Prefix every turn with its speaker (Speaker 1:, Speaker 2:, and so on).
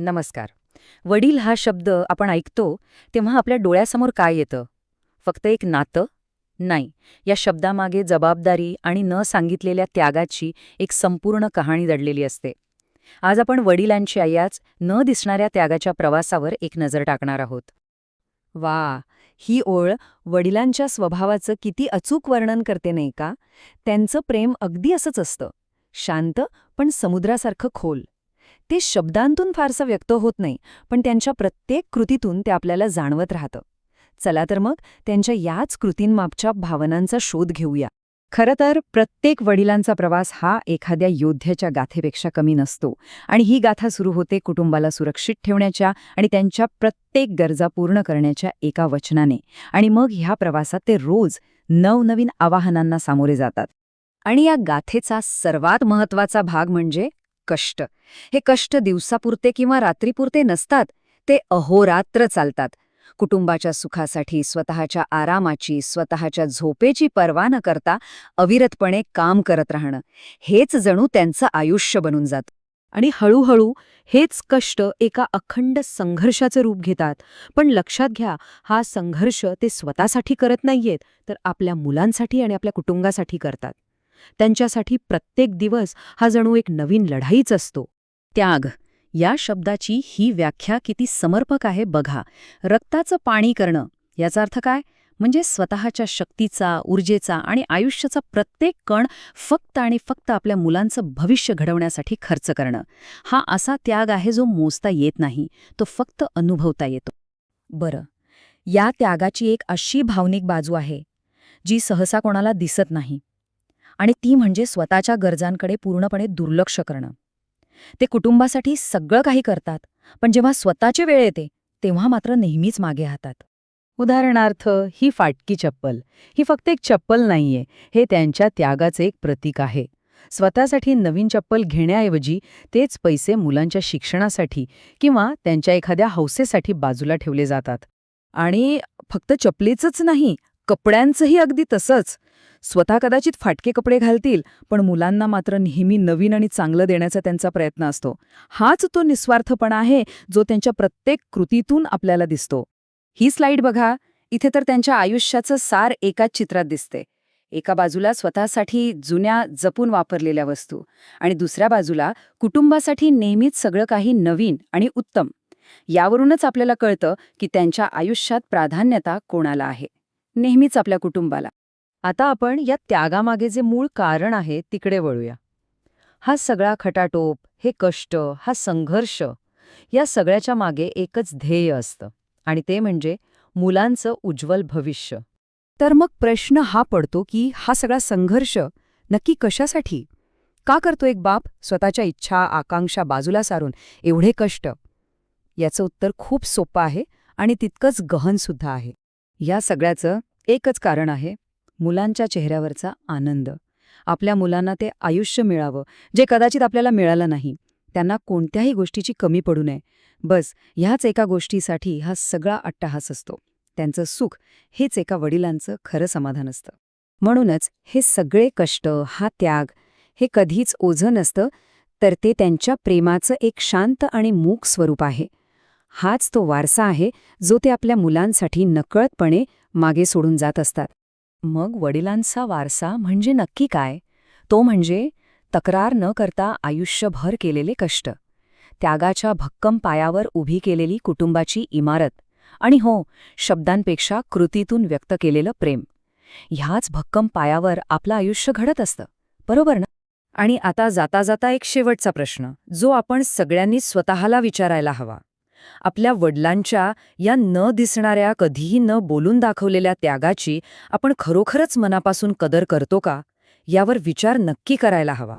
Speaker 1: नमस्कार. वडील हा शब्द आपण ऐकतो तेव्हा आपल्या डोळ्यासमोर काय येतं? फक्त एक नातं? नाही. या शब्दामागे जबाबदारी आणि न सांगितलेल्या त्यागाची एक संपूर्ण कहाणी दडलेली असते. आज आपण वडिलांची याच न दिसणाऱ्या त्यागाच्या प्रवासावर एक नजर टाकणार आहोत.
Speaker 2: वा, ही ओळ वडिलांच्या स्वभावाचं किती अचूक वर्णन करते नाही का? त्यांचं प्रेम अगदी असंच असतं, शांत पण समुद्रासारखं खोल. ते शब्दांतून फारसं व्यक्त होत नाही, पण त्यांच्या प्रत्येक कृतीतून ते आपल्याला जाणवत राहतं. चला तर मग त्यांच्या याच कृतींमागच्या भावनांचा शोध घेऊया.
Speaker 1: खरं तर प्रत्येक वडिलांचा प्रवास हा एखाद्या योद्ध्याच्या गाथेपेक्षा कमी नसतो आणि ही गाथा सुरू होते कुटुंबाला सुरक्षित ठेवण्याच्या आणि त्यांच्या प्रत्येक गरजा पूर्ण करण्याच्या एका वचनाने. आणि मग ह्या प्रवासात ते रोज नवनवीन आवाहनांना सामोरे जातात.
Speaker 2: आणि या गाथेचा सर्वात महत्वाचा भाग म्हणजे कष्ट. हे कष्ट दिवसापुरते किंवा रात्रीपुरते नसतात, ते अहोरात्र चालतात. कुटुंबाच्या सुखासाठी, स्वतःच्या आरामाची, स्वतःच्या झोपेची पर्वा न करता अविरतपणे काम करत राहणं, हेच जणू त्यांचं आयुष्य बनून जातं.
Speaker 1: आणि हळूहळू हेच कष्ट एका अखंड संघर्षाचं रूप घेतात. पण लक्षात घ्या, हा संघर्ष ते स्वतःसाठी करत नाहीयेत, तर आपल्या मुलांसाठी आणि आपल्या कुटुंबासाठी करतात. त्यांच्यासाठी प्रत्येक दिवस हा जणू एक नवीन लढाईच असतो. त्याग या शब्दाची ही व्याख्या किती समर्पक आहे बघा. रक्ताचं पाणी करणं याचा अर्थ काय? म्हणजे स्वतःच्या शक्तीचा, ऊर्जेचा आणि आयुष्याचा प्रत्येक कण फक्त आणि फक्त आपल्या मुलांचं भविष्य घडवण्यासाठी खर्च करणं. हा असा त्याग आहे जो मोजता येत नाही, तो फक्त अनुभवता येतो. बरं, या त्यागाची एक अशी भावनिक बाजू आहे जी सहसा कोणाला दिसत नाही, आणि ती म्हणजे स्वतःच्या गरजांकडे पूर्णपणे दुर्लक्ष करणं. ते कुटुंबासाठी सगळं काही करतात, पण जेव्हा स्वतःची वेळ येते तेव्हा मात्र नेहमीच मागे राहतात. उदाहरणार्थ, ही फाटकी चप्पल, ही फक्त एक चप्पल नाहीये, हे त्यांच्या त्यागाचे एक प्रतीक आहे. स्वतःसाठी नवीन चप्पल घेण्याऐवजी तेच पैसे मुलांच्या शिक्षणासाठी किंवा त्यांच्या एखाद्या हौसेसाठी बाजूला ठेवले जातात. आणि फक्त चपलीचंच नाही, कपड्यांचंही अगदी तसंच. स्वतः कदाचित फाटके कपडे घालतील, पण मुलांना मात्र नेहमी नवीन आणि चांगलं देण्याचा त्यांचा प्रयत्न असतो. हाच तो निस्वार्थपणा आहे जो त्यांच्या प्रत्येक कृतीतून आपल्याला दिसतो. ही स्लाईड बघा, इथे तर त्यांच्या आयुष्याचं सार एकाच चित्रात दिसते. एका बाजूला स्वतःसाठी जुन्या जपून वापरलेल्या वस्तू आणि दुसऱ्या बाजूला कुटुंबासाठी नेहमीच सगळं काही नवीन आणि उत्तम. यावरूनच आपल्याला कळतं की त्यांच्या आयुष्यात प्राधान्यता कोणाला आहे? नेहमीच आपल्या कुटुंबाला. आता आपण या त्यागामागे जे मूळ कारण आहे तिकडे वळूया. हा सगळा खटाटोप, हे कष्ट, हा संघर्ष, या सगळ्याच्या मागे एकच ध्येय असतं, आणि ते म्हणजे मुलांचं उज्ज्वल भविष्य. तर मग प्रश्न हा पडतो की हा सगळा संघर्ष नक्की कशासाठी? का करतो एक बाप स्वतःच्या इच्छा, आकांक्षा बाजूला सारून एवढे कष्ट? याचं उत्तर खूप सोपं आहे आणि तितकंच गहनसुद्धा आहे. या सगळ्याचं एकच कारण आहे, मुलांच्या चेहऱ्यावरचा आनंद. आपल्या मुलांना ते आयुष्य मिळावं जे कदाचित आपल्याला मिळालं नाही. त्यांना कोणत्याही गोष्टीची कमी पडू नये. बस ह्याच एका गोष्टीसाठी हा सगळा अट्टहास असतो. त्यांचं सुख हेच एका वडिलांचं खरं समाधान असतं. म्हणूनच हे सगळे कष्ट, हा त्याग, हे कधीच ओझं नसतं, तर ते त्यांच्या प्रेमाचं एक शांत आणि मूक स्वरूप आहे. हाच तो वारसा आहे जो ते आपल्या मुलांसाठी नकळतपणे मागे सोडून जात असतात. मग वडिलांचा वारसा म्हणजे नक्की काय? तो म्हणजे तक्रार न करता आयुष्यभर केलेले कष्ट, त्यागाच्या भक्कम पायावर उभी केलेली कुटुंबाची इमारत, आणि हो, शब्दांपेक्षा कृतीतून व्यक्त केलेलं प्रेम. ह्याच भक्कम पायावर आपलं आयुष्य घडत असतं, बरोबर ना? आणि आता जाता जाता एक शेवटचा प्रश्न, जो आपण सगळ्यांनी स्वतःला विचारायला हवा. आपल्या वडिलांच्या या न दिसणाऱ्या, कधीही न बोलून दाखवलेल्या त्यागाची आपण खरोखरच मनापासून कदर करतो का? यावर विचार नक्की करायला हवा.